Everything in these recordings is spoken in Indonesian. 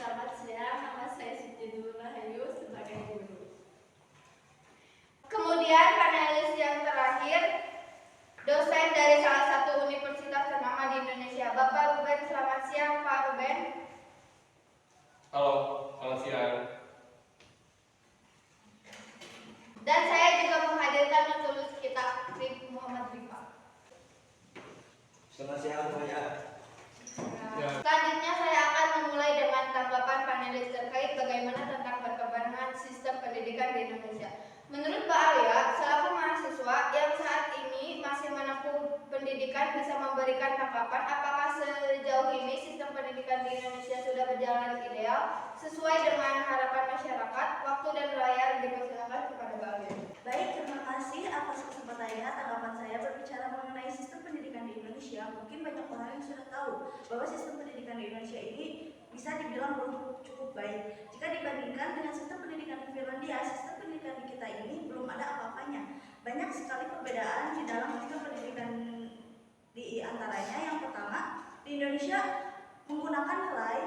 Selamat siang, nama saya Siti Nurul Rahayu sebagai guru. Kemudian panelis yang terakhir, dosen dari salah satu universitas ternama di Indonesia, Bapak Ruben. Selamat siang, Pak Ruben. Halo, selamat siang. Dan saya juga menghadirkan penulis kitab Muhammad Rifa. Selamat siang semuanya. Selanjutnya saya akan memulai dengan tanggapan panelis terkait bagaimana tentang perkembangan sistem pendidikan di Indonesia. Menurut Pak Arya, selaku mahasiswa yang saat ini masih menempuh pendidikan, bisa memberikan tanggapan apakah sejauh ini sistem pendidikan di Indonesia sudah berjalan ideal sesuai dengan harapan masyarakat. Waktu dan layar dipersilakan kepada Pak Arya. Baik, terima kasih atas kesempatannya. Tanggapan saya berbicara mengenai sistem pendidikan di Indonesia. Mungkin banyak orang yang sudah tahu bahwa sistem pendidikan di Indonesia ini bisa dibilang belum cukup baik. Jika dibandingkan dengan sistem pendidikan di Finlandia, sistem pendidikan di kita ini belum ada apa-apanya. Banyak sekali perbedaan di dalam sistem pendidikan, di antaranya yang pertama, di Indonesia menggunakan nilai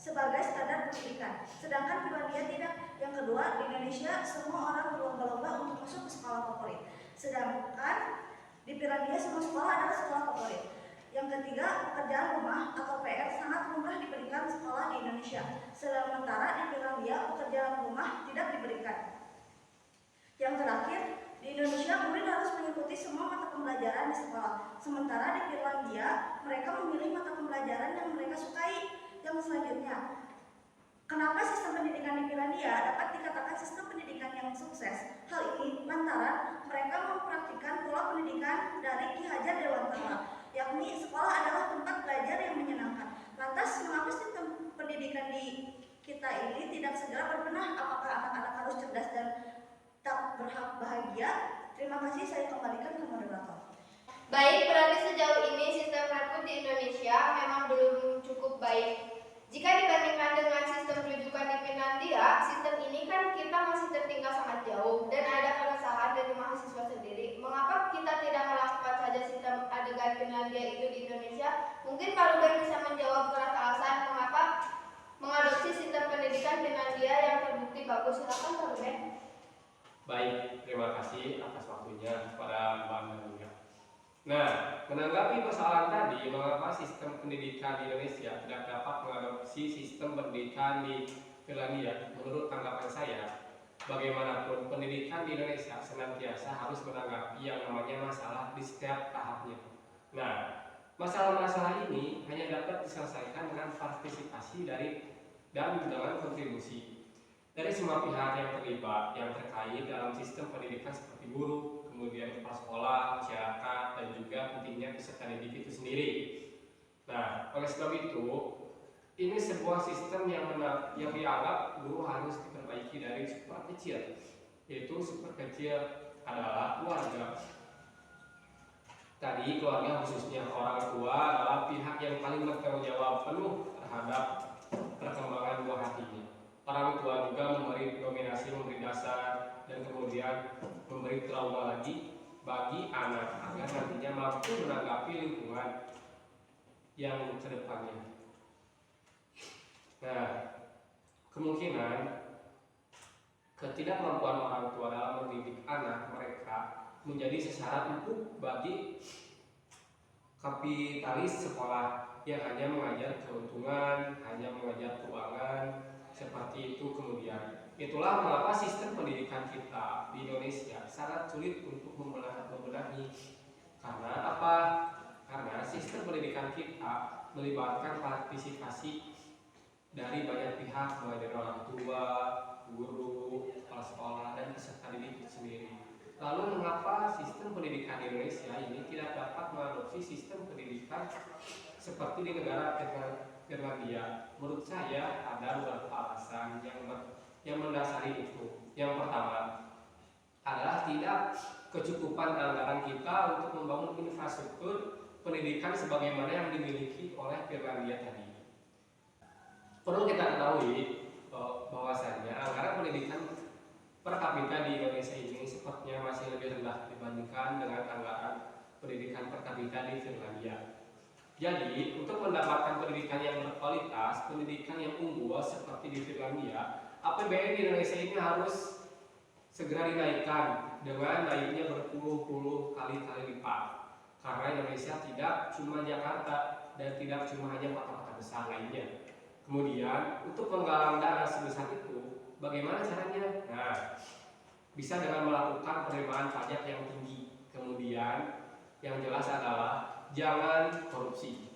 sebagai standar pendidikan, sedangkan Finlandia tidak. Yang kedua, di Indonesia semua orang berlomba-lomba untuk masuk ke sekolah favorit, sedangkan di Finlandia semua sekolah adalah sekolah favorit. Yang ketiga, pekerjaan rumah atau PR sangat murah diberikan sekolah di Indonesia, sementara di Finlandia pekerjaan rumah tidak diberikan. Yang terakhir, di Indonesia murid harus mengikuti semua mata pembelajaran di sekolah, sementara di Finlandia mereka memilih mata pembelajaran yang mereka sukai. Yang selanjutnya, kenapa sistem pendidikan di Finlandia dapat dikatakan sistem pendidikan yang sukses? Hal ini lantaran mereka mempraktikkan pola pendidikan dari Ki Hajar Dewantara, yakni sekolah adalah tempat belajar yang menyenangkan. Lantas, mengapa sistem pendidikan di kita ini tidak segera berbenah? Apakah anak-anak harus cerdas dan tak berhak bahagia? Terima kasih, saya kembalikan ke moderator. Baik, berarti sejauh ini sistem rekrut di Indonesia memang belum cukup baik. Jika dibandingkan dengan sistem rujukan di Finlandia, sistem ini kan kita masih tertinggal sangat jauh dan ada keresahan dari mahasiswa sendiri. Mengapa kita tidak melakukan saja sistem adegan Finlandia itu di Indonesia? Mungkin Pak Ruben bisa menjawab keras alasan mengapa mengadopsi sistem pendidikan Finlandia yang terbukti bagus. Silakan Pak Ruben. Baik, terima kasih atas waktunya kepada Mbak Nadia. Nah, menanggapi persoalan tadi, mengapa sistem pendidikan di Indonesia tidak dapat mengadopsi sistem pendidikan di Finlandia? Menurut tanggapan saya, bagaimanapun pendidikan di Indonesia senantiasa harus menanggapi yang namanya masalah di setiap tahapnya. Nah, masalah-masalah ini hanya dapat diselesaikan dengan partisipasi dan dengan kontribusi dari semua pihak yang terlibat, yang terkait dalam sistem pendidikan seperti guru, kemudian kepala sekolah, masyarakat, dan juga pentingnya peserta didik itu sendiri. Nah, oleh sebab itu, ini sebuah sistem yang dianggap guru harus diperbaiki dari super kecil, yaitu super kecil adalah keluarga. Tadi keluarga khususnya orang tua adalah pihak yang paling bertanggung jawab penuh terhadap perkembangan buah hatinya. Orang tua juga memberi dominasi, memberi dasar, dan kemudian memberi trauma lagi bagi anak agar nantinya mampu menanggapi lingkungan yang kedepannya. Nah, kemungkinan ketidakmampuan orang tua dalam mendidik anak mereka menjadi sasaran empuk bagi kapitalis sekolah yang hanya mengajar keuntungan, hanya mengajar keuangan, seperti itu. Kemudian itulah mengapa sistem pendidikan kita di Indonesia sangat sulit untuk membenahi. Karena apa? Karena sistem pendidikan kita melibatkan partisipasi dari banyak pihak, mulai dari orang tua, guru, kepala sekolah, dan peserta didik sendiri. Lalu mengapa sistem pendidikan di Indonesia ini tidak dapat mengadopsi sistem pendidikan seperti di negara Finlandia? Menurut saya ada beberapa alasan yang mendasari itu. Yang pertama adalah tidak kecukupan anggaran kita untuk membangun infrastruktur pendidikan sebagaimana yang dimiliki oleh Finlandia tadi. Perlu kita ketahui bahwasannya anggaran pendidikan per kapita di Indonesia ini sepertinya masih lebih rendah dibandingkan dengan anggaran pendidikan per kapita di Finlandia. Jadi, untuk mendapatkan pendidikan yang berkualitas, pendidikan yang unggul seperti di Finlandia, APBN di Indonesia ini harus segera dinaikkan dengan naiknya berpuluh-puluh kali lipat. Karena Indonesia tidak cuma Jakarta dan tidak cuma hanya kota-kota besar lainnya. Kemudian, untuk menggalang dana sebesar itu, bagaimana caranya? Nah, bisa dengan melakukan penerimaan pajak yang tinggi. Kemudian, yang jelas adalah jangan korupsi.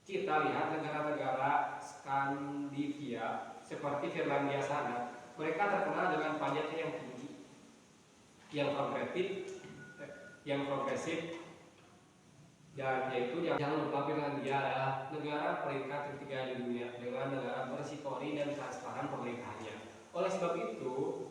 Kita lihat negara-negara Skandinavia seperti Finlandia sana, mereka terkenal dengan pajaknya yang tinggi, yang progresif, dan yaitu jangan lupa Finlandia adalah negara peringkat ketiga di dunia dengan negara bersih-kori dan transparan pemerintahannya. Oleh sebab itu,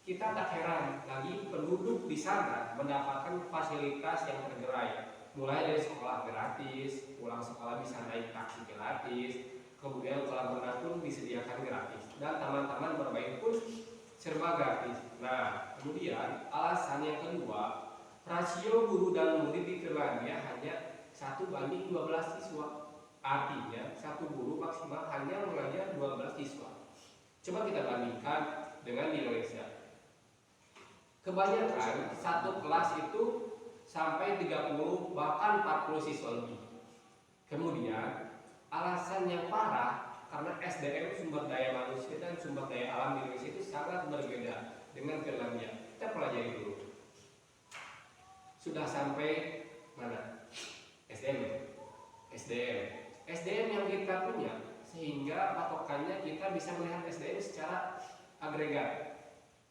kita tak heran lagi penduduk di sana mendapatkan fasilitas yang tergerai. Mulai dari sekolah gratis, pulang sekolah bisa naik taksi gratis, kemudian kolam renang pun disediakan gratis, dan taman-taman bermain pun serba gratis. Nah, kemudian alasan yang kedua, rasio guru dan murid di Finlandia hanya 1:12 siswa. Artinya, satu guru maksimal hanya mengajar 12 siswa. Coba kita bandingkan dengan di Indonesia. Kebanyakan satu kelas itu sampai 30 bahkan 40 siswa lebih. Kemudian alasan yang parah karena SDM sumber daya manusia dan sumber daya alam di Indonesia itu sangat berbeda dengan Finlandia. Kita pelajari dulu. Sudah sampai mana? SDM yang kita punya sehingga patokannya kita bisa melihat SDM secara agregat.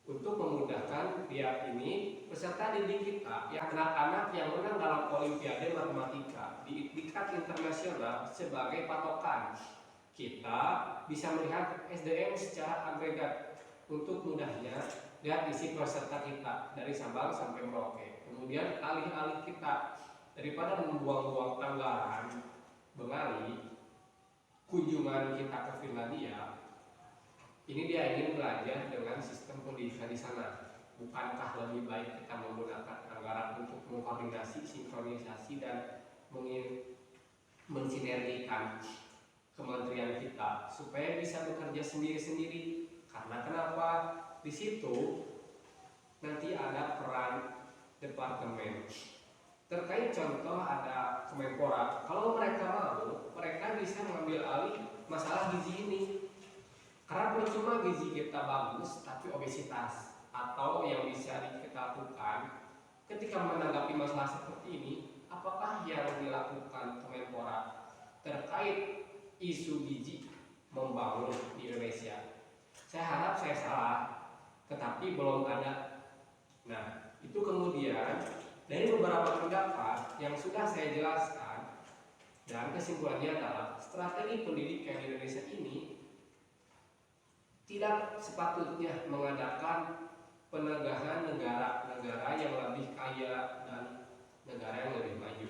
Untuk memudahkan dia ini peserta didik kita yang anak-anak yang menang dalam Olimpiade Matematika di tingkat internasional sebagai patokan. Kita bisa melihat SDM secara agregat. Untuk mudahnya lihat isi peserta kita dari Sabang sampai Merauke. Kemudian alih-alih kita daripada membuang-buang anggaran Bengali kunjungan kita ke Finlandia, ini dia ingin belajar dengan sistem pendidikan di sana. Bukankah lebih baik kita menggunakan anggaran untuk mengkoordinasi, sinkronisasi, dan mensinergikan kementerian kita supaya bisa bekerja sendiri-sendiri? Karena kenapa? Di situ nanti ada peran departemen. Terkait contoh ada Kemenpora. Kalau mereka mau, mereka bisa mengambil alih masalah gizi ini. Karena percuma gizi kita bagus, tapi obesitas atau yang bisa kita lakukan ketika menanggapi masalah seperti ini, apakah yang dilakukan Kemenpora terkait isu gizi membangun di Indonesia? Saya harap saya salah, tetapi belum ada. Nah, itu kemudian dari beberapa pendapat yang sudah saya jelaskan, dan kesimpulannya adalah strategi pendidikan di Indonesia ini tidak sepatutnya mengadakan penegahan negara-negara yang lebih kaya dan negara yang lebih maju.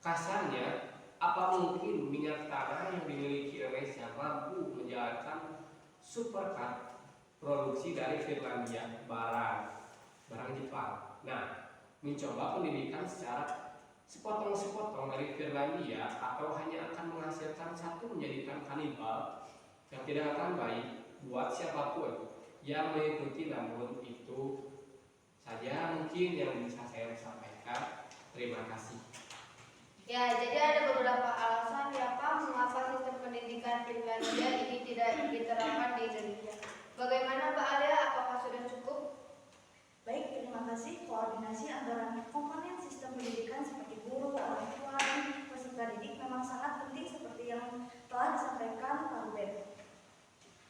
Kasarnya, apa mungkin minyak tanah yang dimiliki Indonesia mampu menjalankan supercut produksi dari Finlandia barang Jepang? Nah, mencoba pendidikan secara sepotong-sepotong dari Finlandia atau hanya akan menghasilkan satu menjadikan kanibal yang tidak akan baik buat siapapun yang mengikuti. Namun itu saja mungkin yang bisa saya sampaikan. Terima kasih. Ya, jadi ada beberapa alasan ya Pak mengapa sistem pendidikan Finlandia ini tidak diterapkan di Indonesia. Bagaimana Mbak Alia? Apakah sudah cukup? Baik, terima kasih. Koordinasi antara komponen sistem pendidikan seperti guru, orang tua, dan peserta didik memang sangat penting seperti yang telah disampaikan Pak Ruben.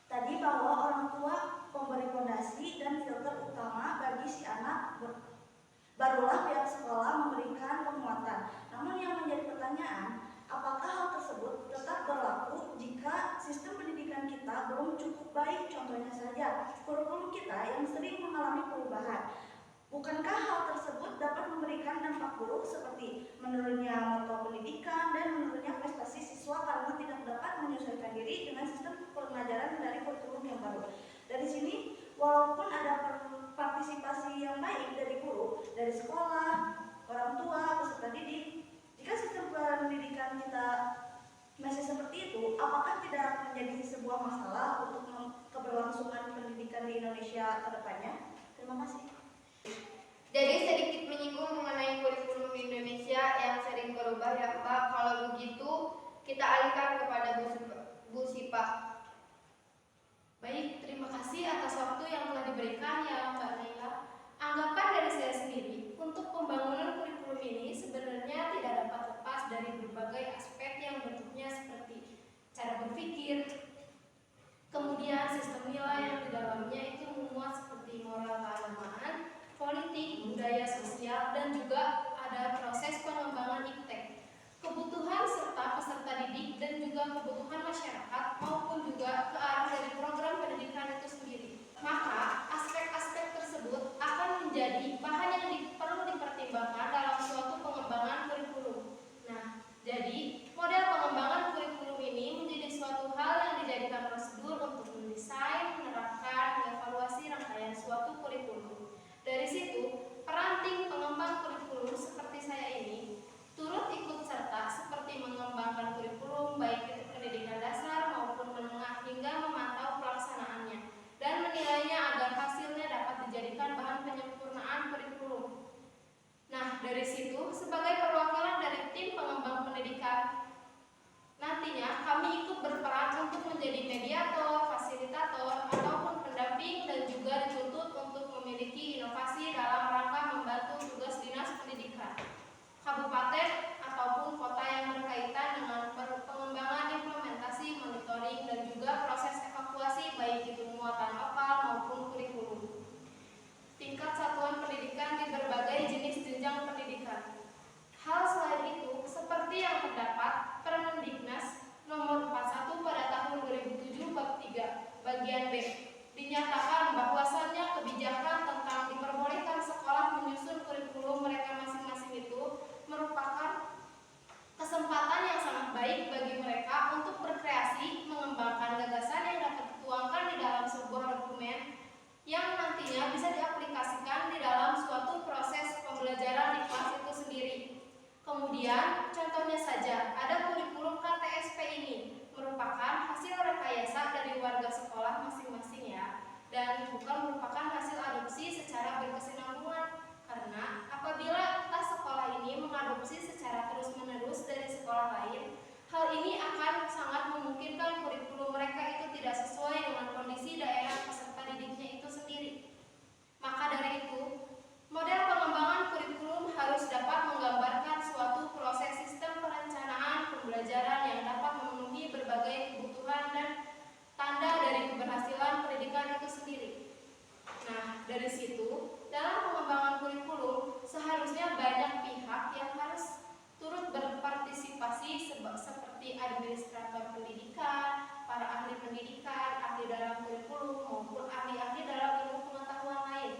Tadi bahwa orang tua pemberi fondasi dan filter utama bagi si anak, barulah pihak sekolah memberikan penguatan. Namun yang menjadi pertanyaan, apakah hal tersebut tetap berlaku jika sistem pendidikan kita belum cukup baik? Contohnya saja, kurikulum kita yang sering mengalami perubahan. Bukankah hal tersebut dapat memberikan dampak buruk seperti menurunnya mutu pendidikan dan menurunnya prestasi siswa karena tidak dapat menyesuaikan diri dengan sistem pengajaran dari kurikulum yang baru? Dari sini, walaupun ada partisipasi yang baik dari guru, dari sekolah, orang tua, peserta didik, jika sistem pendidikan kedepannya. Terima kasih. Jadi sedikit menyinggung mengenai kurikulum Indonesia yang sering berubah ya Mbak. Kalau begitu kita alihkan kepada Bu Sipa. Baik, terima kasih atas waktu yang telah diberikan ya Mbak Naila. Anggapan dari saya sendiri, untuk pembangunan kurikulum ini sebenarnya tidak dapat lepas dari berbagai aspek yang bentuknya seperti cara berpikir, kemudian sistem nilai yang di dalamnya itu memuat seperti moral keagamaan, politik, budaya sosial, dan juga ada proses pengembangan iptek, kebutuhan serta peserta didik, dan juga kebutuhan masyarakat maupun juga ke arah dari program pendidikan itu sendiri. Maka aspek-aspek tersebut akan menjadi bahan yang perlu dipertimbangkan dalam suatu pengembangan kurikulum. Nah, jadi model pengembangan kurikulum ini menjadi suatu hal yang dijadikan prosedur untuk mendesain, menerapkan, mengevaluasi rangkaian suatu kurikulum. Dari situ, peran tim pengembang kurikulum seperti saya ini turut ikut serta seperti mengembangkan kurikulum baik itu pendidikan dasar maupun menengah hingga memantau pelaksanaannya dan menilainya agar hasilnya dapat dijadikan bahan penyempurnaan kurikulum. Nah, dari situ sebagai perwakilan dari tim pengembang pendidikan, nantinya kami ikut berperan untuk menjadi mediator, fasilitator, ataupun pendamping dan juga dituntut untuk memiliki inovasi dalam rangka membantu tugas dinas pendidikan kabupaten ataupun kota yang berkaitan dengan pengembangan implementasi, monitoring, dan juga proses evakuasi baik itu muatan lokal maupun kurikulum tingkat satuan pendidikan di berbagai jenis jenjang pendidikan. Hal selain itu, seperti yang terdapat Permendiknas nomor 41 pada tahun 2007 bab 3 bagian B, dinyatakan bahwasannya kebijakan tentang diperbolehkan sekolah menyusun kurikulum mereka masing-masing itu merupakan kesempatan yang sangat baik bagi mereka untuk berkreasi, mengembangkan gagasan yang dapat dituangkan di dalam sebuah dokumen yang nantinya bisa diaplikasikan di dalam suatu proses pembelajaran di kelas itu sendiri. Kemudian, contohnya saja, ada kurikulum KTSP ini merupakan hasil rekayasa dari warga sekolah masing-masing ya, dan bukan merupakan hasil adopsi secara berkesinambungan. Karena apabila tas sekolah ini mengadopsi secara terus-menerus dari sekolah lain, hal ini akan sangat memungkinkan kurikulum mereka itu tidak sesuai dengan kondisi daerah peserta didiknya itu sendiri. Maka dari itu, model pengembangan kurikulum harus dapat menggambarkan suatu proses sistem perencanaan pembelajaran yang dapat memenuhi berbagai kebutuhan dan tanda dari keberhasilan pendidikan itu sendiri. Nah, dari situ, dalam pengembangan kurikulum, seharusnya banyak pihak yang harus turut berpartisipasi seperti administrator pendidikan, para ahli pendidikan, ahli dalam kurikulum, maupun ahli-ahli dalam ilmu pengetahuan lain.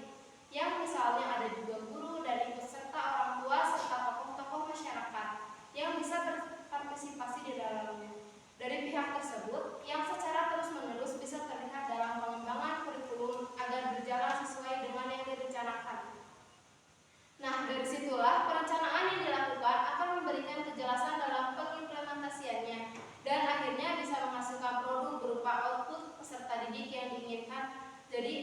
Yang misalnya ada juga guru dan ikut serta orang tua serta tokoh-tokoh masyarakat yang bisa berpartisipasi di dalamnya. Dari pihak tersebut yang secara terus-menerus bisa terlihat dalam pengembangan kurikulum agar berjalan sesuai dengan yang direncanakan. Nah, dari situlah perencanaan yang dilakukan akan memberikan kejelasan dalam pengimplementasiannya dan akhirnya bisa menghasilkan produk berupa output peserta didik yang diinginkan. Jadi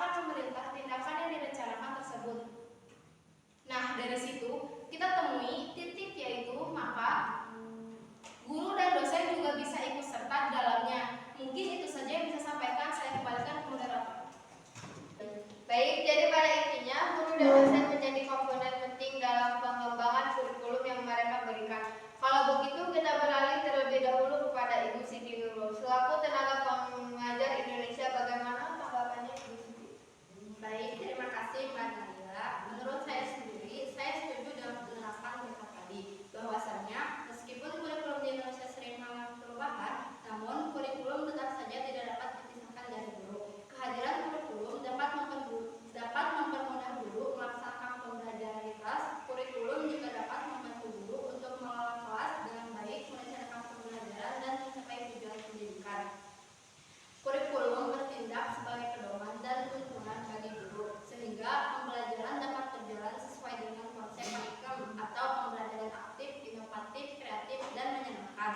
akan memerintah tindakan yang direncanakan tersebut. Nah, dari situ kita temui titik yaitu maka guru dan dosen juga bisa ikut serta di dalamnya. Mungkin itu saja yang bisa sampaikan, saya kembalikan ke moderator. Baik, jadi pada intinya guru dan dosen menjadi komponen penting dalam pengembangan kurikulum yang mereka berikan. Kalau begitu kita beralih terlebih dahulu kepada Ibu Siti Nurul selaku tenaga pengajar Indonesia. Bagaimana tanggapannya Ibu Siti? Baik, terima kasih Mbak Naila. Menurut saya sendiri, saya setuju dengan penerapan mereka tadi, bahwasannya meskipun kurikulum di Indonesia sering mengalami perubahan, namun kurikulum tetap saja tidak dapat dipisahkan dari guru. Kehadiran kurikulum dapat mempermudah guru melaksanakan pembelajaran di kelas. Kurikulum juga dapat membantu guru untuk mengelola kelas dengan baik, merencanakan pembelajaran dan mencapai tujuan pendidikan. Kurikulum bertindak sebagai pedoman dan tuntunan bagi guru, sehingga pembelajaran dapat berjalan sesuai dengan konsep kurikulum atau pembelajaran aktif, inovatif, kreatif, dan menyenangkan.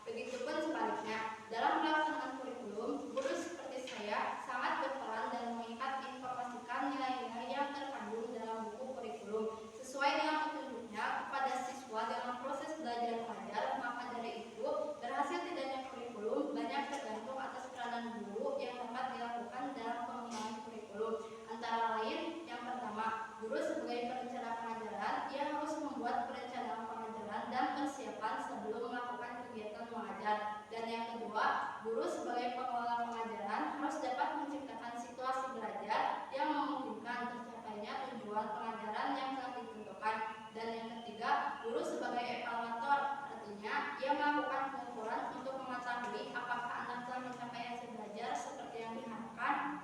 Begitupun sebaliknya, dalam pelaksanaan kurikulum, guru seperti saya sangat berperan dalam menginformasikan nilai-nilai yang terkandung dalam buku kurikulum sesuai dengan petunjuknya kepada siswa dalam proses belajar mengajar. Maka dari itu, berhasil tidaknya kurikulum banyak tergantung atas peranan guru yang dapat dilakukan dalam pengembangan kurikulum. Antara lain, yang pertama, guru sebagai perencana pengajaran, ia harus membuat perencanaan pengajaran dan persiapan sebelum melakukan kegiatan mengajar. Dan yang kedua, guru sebagai pengelola pengajaran harus dapat menciptakan situasi belajar yang memungkinkan tercapainya tujuan pengajaran yang telah ditentukan. Dan yang ketiga, guru sebagai evaluator, artinya ia melakukan pengukuran untuk mengetahui apakah anak telah mencapai hasil belajar seperti yang diharapkan.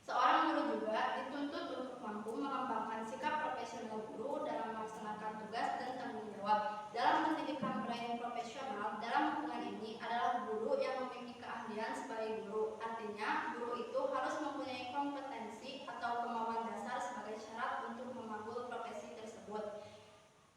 Seorang guru juga dituntut untuk mampu mengembangkan sikap profesional guru dalam melaksanakan tugas dan tanggung jawab. Dalam pendidikan berani profesional, dalam hubungan ini adalah guru yang memiliki keahlian sebagai guru. Artinya, guru itu harus mempunyai kompetensi atau kemampuan dasar sebagai syarat untuk memanggul profesi tersebut.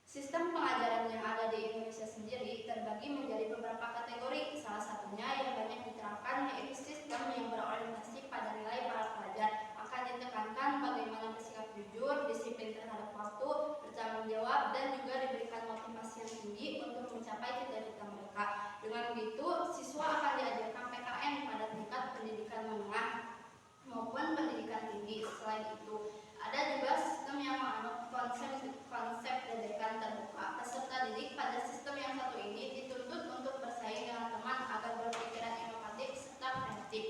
Sistem pengajaran yang ada di Indonesia sendiri terbagi menjadi beberapa kategori. Salah satunya yang banyak diterapkan yaitu sistem yang berorientasi pada nilai para pelajar. Akan ditekankan bagaimana bersikap jujur, disiplin terhadap waktu, bertanggung jawab, dan juga diberikan motivasi yang tinggi untuk mencapai cita-cita mereka. Dengan begitu, siswa akan diajarkan PKN pada tingkat pendidikan menengah maupun pendidikan tinggi. Selain itu, ada juga sistem yang menganut konsep pendidikan terbuka. Peserta didik pada sistem yang satu ini dituntut untuk bersaing dengan teman agar berpikiran inovatif serta kreatif.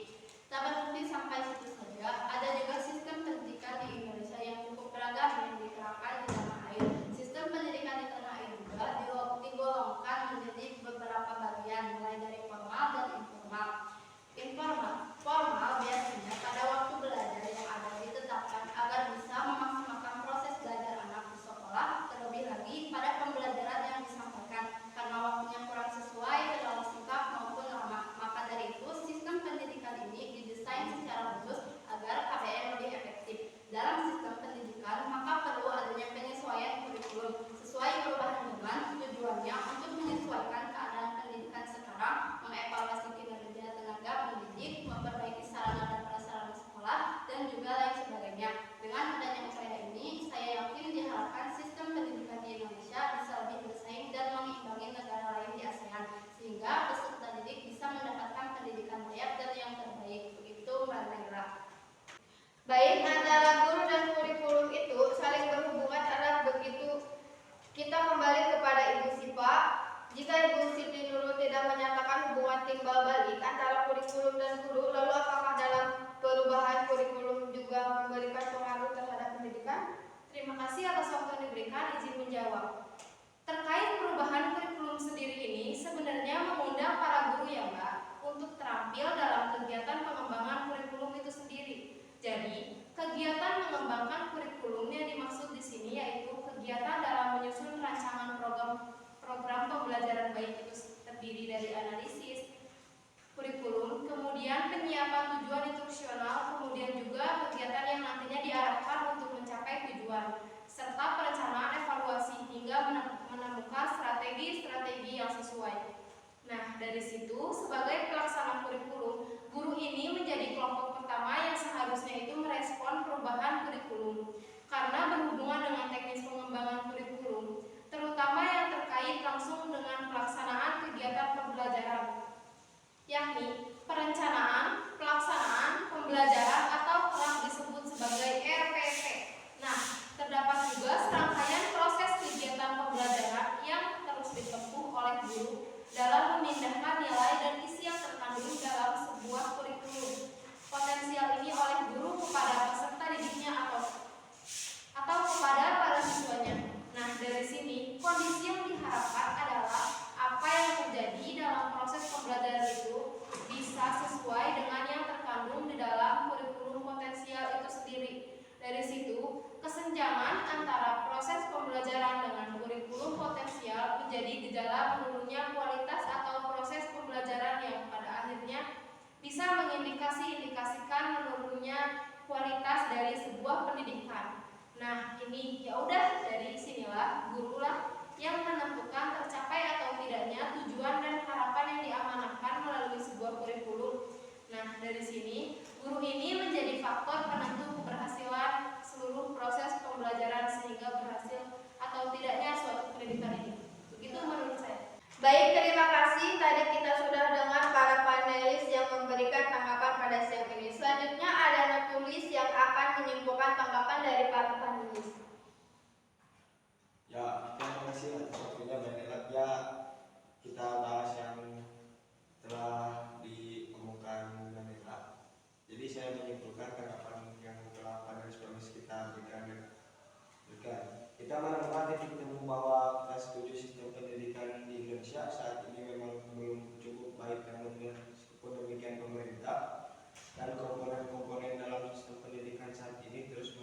Tak berhenti sampai situ saja, ada juga sistem pendidikan di Indonesia yang cukup beragam yang diterapkan di tanah air. Sistem pendidikan di tanah air juga digolongkan menjadi beberapa bagian, mulai dari formal dan informal. Formal biasanya pada waktu belajar yang ada ditetapkan agar bisa memaksimalkan proses belajar anak di sekolah, terlebih lagi pada pembelajaran yang disampaikan karena waktunya kurang sesuai, terlalu singkat maupun lama. Maka dari itu, sistem pendidikan ini didesain secara khusus agar KBM lebih efektif. Dalam sistem pendidikan, maka perlu adanya penyesuaian kurikulum sesuai perubahan zaman. Tujuannya untuk menyesuaikan keadaan pendidikan sekarang, mengevaluasi kinerja tenaga pendidik, memperbaiki sarana dan prasarana sekolah, dan juga lain sebagainya. Dengan adanya upaya ini, saya yakin diharapkan sistem pendidikan di Indonesia bisa lebih bersaing dan mengimbangi negara lain di ASEAN, sehingga peserta didik bisa mendapatkan pendidikan layak dan yang terbaik. Begitu Mbak Naila. Baik, antara guru dan kurikulum itu saling berhubungan erat. Begitu kita kembali kepada Ibu Sipa. Jika Ibu Siti Nurul tidak menyatakan hubungan timbal balik antara kurikulum dan guru, lalu apakah dalam perubahan kurikulum juga memberikan pengaruh terhadap pendidikan? Terima kasih atas waktu yang diberikan, izin menjawab. Terkait perubahan kurikulum sendiri ini sebenarnya mengundang para guru ya Mbak untuk terampil dalam kegiatan pengembangan kurikulum itu sendiri. Jadi, kegiatan mengembangkan kurikulum yang dimaksud di sini yaitu kegiatan dalam menyusun rancangan program pembelajaran baik itu terdiri dari analisis kurikulum, kemudian penyiapan tujuan instruksional, kemudian juga kegiatan yang nantinya diarahkan untuk mencapai tujuan, serta perencanaan evaluasi hingga menemukan strategi-strategi yang sesuai. Nah, dari situ, sebagai pelaksana kurikulum, guru ini menjadi kelompok pertama yang seharusnya itu merespon merespon perubahan kurikulum karena berhubungan dengan teknis pengembangan kurikulum, terutama yang terkait langsung dengan pelaksanaan kegiatan pembelajaran, yakni perencanaan, pelaksanaan, pembelajaran atau kerap disebut sebagai RPP. Nah, terdapat juga serangkaian proses kegiatan pembelajaran yang terus ditempuh oleh guru dalam memindahkan nilai dan isi yang terkandung dalam sebuah kurikulum potensial ini oleh guru kepada peserta didiknya atau kepada para siswanya. Nah, dari sini kondisi yang diharapkan adalah apa yang terjadi dalam proses pembelajaran itu bisa sesuai dengan yang terkandung di dalam kurikulum potensial itu sendiri. Dari situ, kesenjangan antara proses pembelajaran dengan kurikulum potensial menjadi gejala menurunnya kualitas atau proses pembelajaran yang pada akhirnya bisa mengindikasikan menurunnya kualitas dari sebuah pendidikan. Nah, ini ya udah, dari sinilah gurulah yang menentukan tercapai atau tidaknya tujuan dan harapan yang diamanahkan melalui sebuah kurikulum. Nah, dari sini guru ini menjadi faktor penentu keberhasilan seluruh proses pembelajaran sehingga berhasil atau tidaknya suatu pendidikan ini. Begitu menurut saya. Baik, terima kasih. Tadi kita sudah dengar para panelis yang memberikan tanggapan pada siang ini. Selanjutnya ada note tulis yang akan menyimpulkan tanggapan dari para panelis. Ya, terima kasih atas waktunya Mbak. Ya, kita bahas yang telah dikemukakan Mbak. Jadi saya menyimpulkan tanggapan yang telah panelis-panelis kita berikan. Kita menemukan titik temu bahwa kita setuju sistem pendidikan di Indonesia saat ini memang belum cukup baik, namun meskipun demikian pemerintah dan komponen-komponen dalam sistem pendidikan saat ini terus